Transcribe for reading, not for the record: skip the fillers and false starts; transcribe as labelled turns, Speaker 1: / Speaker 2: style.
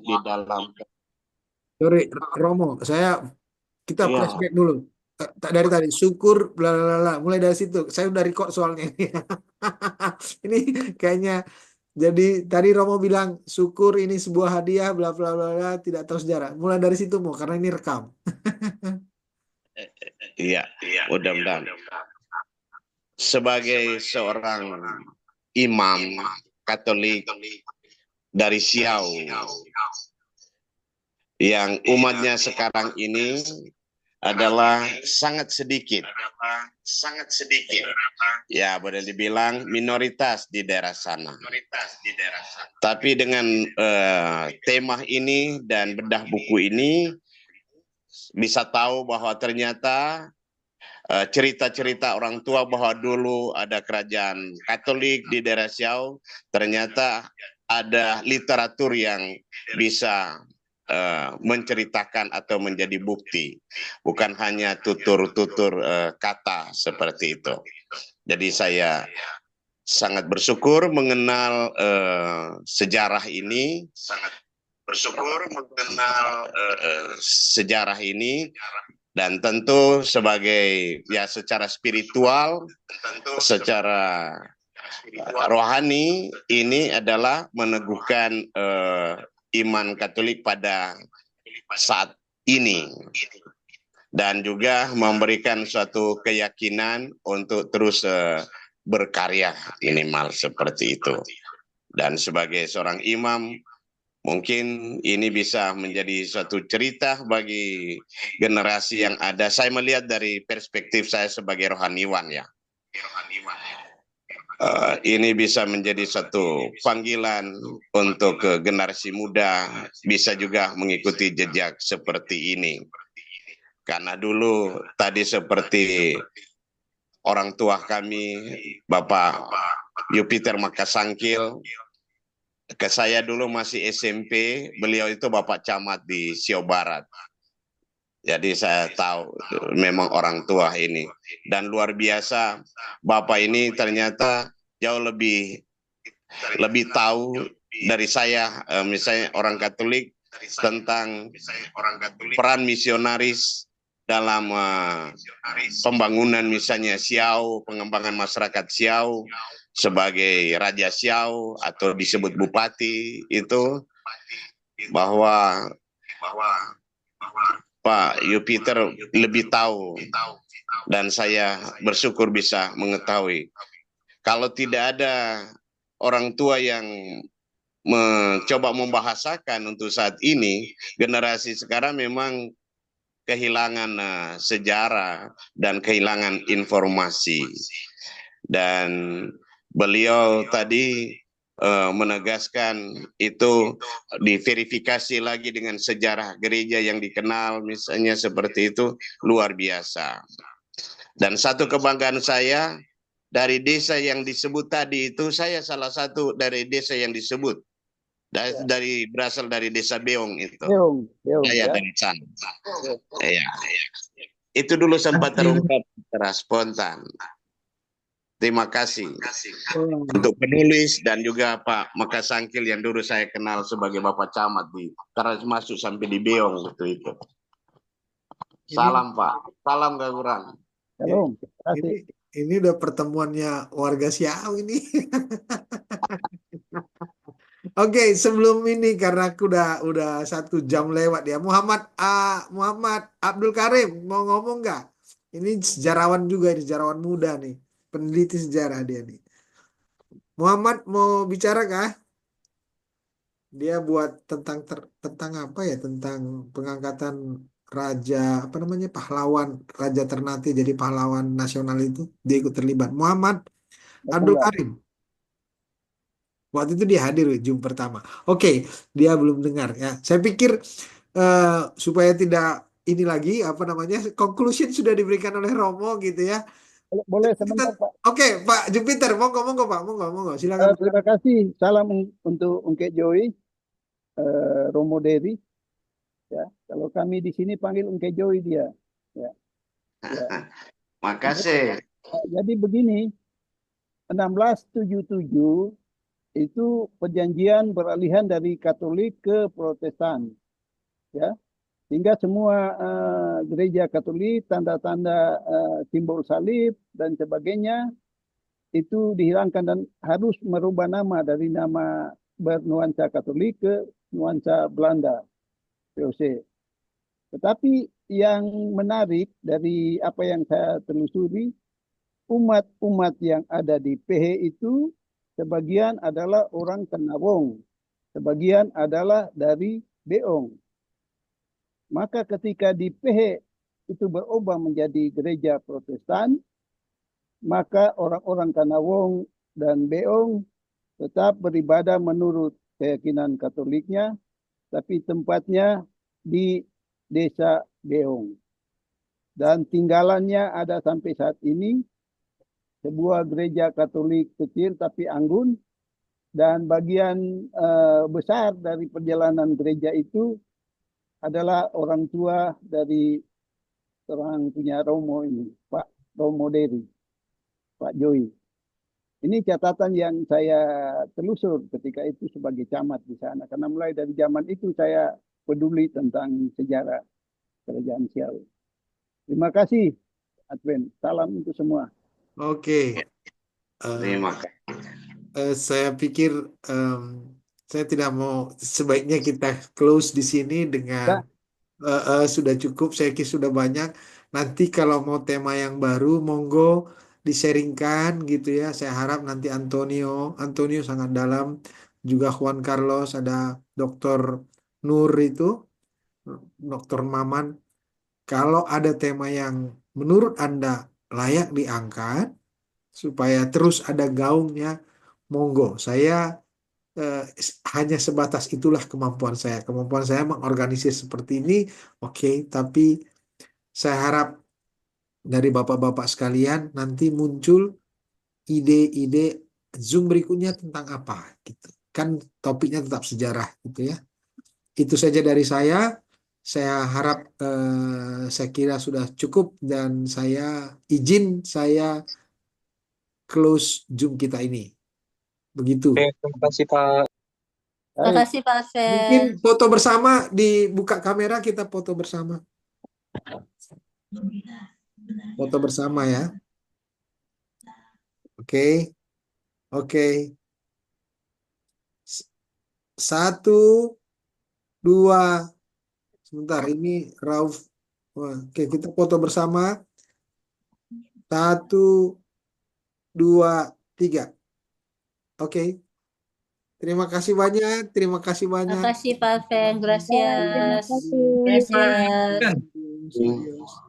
Speaker 1: di dalam.
Speaker 2: Sorry, Romo, kita
Speaker 1: Iya,
Speaker 2: flashback dulu. Tak dari tadi, syukur, bla bla bla, bla. Mulai dari situ. Saya udah record soalnya ini. Ini kayaknya, jadi tadi Romo bilang syukur ini sebuah hadiah, bla bla bla bla, tidak tahu sejarah. Mulai dari situ mau, karena ini rekam.
Speaker 1: iya, mudah-mudahan. Sebagai seorang imam Katolik dari Siau yang umatnya sekarang ini adalah sangat sedikit. Ya, boleh dibilang minoritas di daerah sana. Tapi dengan tema ini dan bedah buku ini bisa tahu bahwa ternyata cerita-cerita orang tua bahwa dulu ada kerajaan Katolik di daerah Siau, ternyata ada literatur yang bisa menceritakan atau menjadi bukti, bukan hanya tutur-tutur kata seperti itu. Jadi saya sangat bersyukur mengenal sejarah ini, sejarah ini, dan tentu sebagai ya secara spiritual, secara rohani ini adalah meneguhkan iman Katolik pada saat ini dan juga memberikan suatu keyakinan untuk terus berkarya minimal seperti itu. Dan sebagai seorang imam, mungkin ini bisa menjadi suatu cerita bagi generasi yang ada. Saya melihat dari perspektif saya sebagai rohaniwan ya. Ini bisa menjadi satu panggilan untuk generasi muda bisa juga mengikuti jejak seperti ini. Karena dulu tadi seperti orang tua kami, Bapak Yupiter Makasangkil, ke saya dulu masih SMP, beliau itu Bapak Camat di Siau Barat. Jadi saya tahu memang orang tua ini. Dan luar biasa, Bapak ini ternyata jauh lebih tahu dari saya, misalnya orang Katolik, tentang peran misionaris dalam pembangunan misalnya Siau, pengembangan masyarakat Siau, sebagai Raja Siau atau disebut Bupati, itu bahwa Pak Yupiter lebih tahu dan saya bersyukur bisa mengetahui. Kalau tidak ada orang tua yang mencoba membahasakan untuk saat ini, generasi sekarang memang kehilangan sejarah dan kehilangan informasi. Dan beliau tadi menegaskan itu diverifikasi lagi dengan sejarah gereja yang dikenal, misalnya seperti itu, luar biasa. Dan satu kebanggaan saya, dari desa yang disebut tadi itu, saya salah satu dari desa yang disebut. Berasal dari desa Beong itu.
Speaker 3: Beong
Speaker 1: Saya
Speaker 3: ya.
Speaker 1: dari sana. Ya. Itu dulu sempat terungkap secara spontan. Terima kasih untuk penulis dan juga Pak Makasangkil yang dulu saya kenal sebagai Bapak Camat karena masuk sampai di Beong waktu itu. Salam Pak, salam Gaguran.
Speaker 3: Shalom. Terima kasih.
Speaker 2: Ini udah pertemuannya warga Siau ini. Oke, sebelum ini karena aku udah 1 jam lewat ya. Muhammad Abdul Karim mau ngomong nggak? Ini sejarawan juga, ini sejarawan muda nih, peneliti sejarah dia nih. Muhammad mau bicara kah? Dia buat tentang apa ya? Tentang pengangkatan raja apa namanya pahlawan Raja Ternate jadi pahlawan nasional itu dia ikut terlibat. Muhammad Abdul Karim. Waktu itu dia hadir Zoom pertama. Oke, dia belum dengar ya. Saya pikir supaya tidak ini lagi apa namanya conclusion sudah diberikan oleh Romo gitu ya.
Speaker 3: Boleh sebentar Pak.
Speaker 2: Oke, Pak Jupiter, monggo Pak, monggo, silakan.
Speaker 3: Terima kasih. Salam untuk Ungke Joy, Romo Dewi. Ya, kalau kami di sini panggil Ungke Joy dia. Ya.
Speaker 1: Makasih.
Speaker 3: Jadi begini, 1677 itu perjanjian peralihan dari Katolik ke Protestan, ya. Sehingga semua gereja Katolik, tanda-tanda simbol salib dan sebagainya itu dihilangkan dan harus merubah nama dari nama bernuansa Katolik ke nuansa Belanda, VOC. Tetapi yang menarik dari apa yang saya telusuri, umat-umat yang ada di PH itu sebagian adalah orang Kenawong, sebagian adalah dari Beong. Maka ketika di PH itu berubah menjadi gereja Protestan, maka orang-orang Kanawong dan Beong tetap beribadah menurut keyakinan Katoliknya, tapi tempatnya di desa Beong. Dan tinggalannya ada sampai saat ini, sebuah gereja Katolik kecil tapi anggun, dan bagian besar dari perjalanan gereja itu adalah orang tua dari orang punya Romo ini, Pak Romo Dery, Pak Joy. Ini catatan yang saya telusur ketika itu sebagai camat di sana. Karena mulai dari zaman itu saya peduli tentang sejarah Kerajaan Siau. Terima kasih, Advent. Salam untuk semua.
Speaker 2: Oke.
Speaker 1: Terima kasih.
Speaker 2: Saya pikir saya tidak mau, sebaiknya kita close di sini dengan sudah cukup, saya kira sudah banyak. Nanti kalau mau tema yang baru, monggo di-sharingkan gitu ya. Saya harap nanti Antonio sangat dalam, juga Juan Carlos, ada Dr. Nur itu, Dr. Maman. Kalau ada tema yang menurut Anda layak diangkat, supaya terus ada gaungnya, monggo. Saya hanya sebatas itulah kemampuan saya. Kemampuan saya mengorganisir seperti ini, oke, tapi saya harap dari bapak-bapak sekalian nanti muncul ide-ide Zoom berikutnya tentang apa gitu. Kan topiknya tetap sejarah gitu ya. Itu saja dari saya. Saya harap saya kira sudah cukup dan saya izin saya close Zoom kita ini. Begitu.
Speaker 4: Oke, terima kasih Pak.
Speaker 5: Terima
Speaker 3: Baik.
Speaker 5: kasih Pak
Speaker 2: Mungkin
Speaker 5: Alven.
Speaker 2: foto bersama, dibuka kamera, kita foto bersama. Foto bersama ya. Oke. Oke. 1, 2. Sebentar, ini Rauf. Oke, kita foto bersama. 1, 2, 3. Oke. Terima kasih banyak. Terima kasih
Speaker 5: Terima
Speaker 2: banyak.
Speaker 5: kasih Pak Alven.
Speaker 6: Terima
Speaker 5: Gracias.
Speaker 6: kasih.
Speaker 5: Gracias.
Speaker 2: Adios.